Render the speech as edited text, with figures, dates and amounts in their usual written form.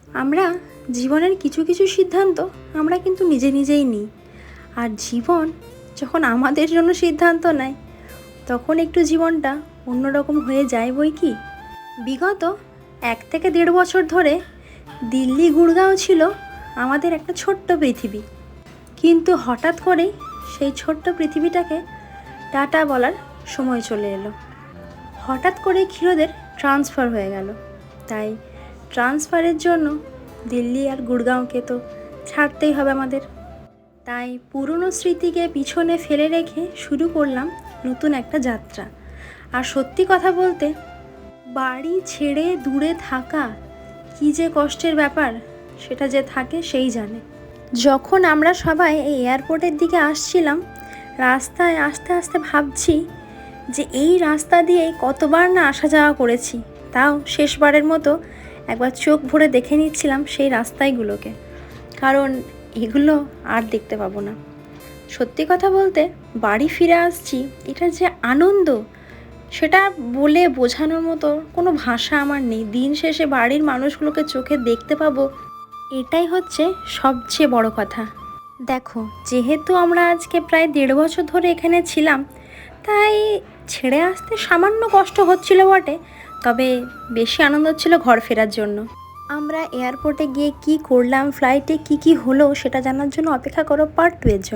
আমরা জীবনের কিছু কিছু সিদ্ধান্ত আমরা কিন্তু নিজে নিজেই নিই, আর জীবন যখন আমাদের জন্য সিদ্ধান্ত নেয় তখন একটু জীবনটা অন্যরকম হয়ে যায় বই কি। বিগত 1 থেকে 1.5 বছর ধরে দিল্লি গুড়গাঁও ছিল আমাদের একটা ছোট্ট পৃথিবী, কিন্তু হঠাৎ করেই সেই ছোট্ট পৃথিবীটাকে টাটা বলার সময় চলে এলো। হঠাৎ করে ক্ষীরোদের ট্রান্সফার হয়ে গেল, তাই ট্রান্সফারের জন্য দিল্লি আর গুড়গাঁওকে তো ছাড়তেই হবে আমাদের। তাই পুরনো স্মৃতিকে পিছনে ফেলে রেখে শুরু করলাম নতুন একটা যাত্রা। আর সত্যি কথা বলতে, বাড়ি ছেড়ে দূরে থাকা কী যে কষ্টের ব্যাপার, সেটা যে থাকে সেই জানে। যখন আমরা সবাই এই এয়ারপোর্টের দিকে আসছিলাম, রাস্তায় আস্তে আস্তে ভাবছি যে এই রাস্তা দিয়ে কতবার না আসা যাওয়া করেছি, তাও শেষবারের মতো একবার চোখ ভরে দেখে নিচ্ছিলাম সেই রাস্তাগুলোকে, কারণ এগুলো আর দেখতে পাবো না। সত্যি কথা বলতে, বাড়ি ফিরে আসছি, এটার যে আনন্দ সেটা বলে বোঝানোর মতো কোনো ভাষা আমার নেই। দিন শেষে বাড়ির মানুষগুলোকে চোখে দেখতে পাবো, এটাই হচ্ছে সবচেয়ে বড় কথা। দেখো, যেহেতু আমরা আজকে প্রায় 1.5 বছর ধরে এখানে ছিলাম, তাই ছেড়ে আসতে সামান্য কষ্ট হচ্ছিল বটে, তবে বেশি আনন্দ হচ্ছিল ঘর ফেরার জন্য। আমরা এয়ারপোর্টে গিয়ে কি করলাম, ফ্লাইটে কি কি হলো, সেটা জানার জন্য অপেক্ষা করো পার্ট 2 এর জন্য।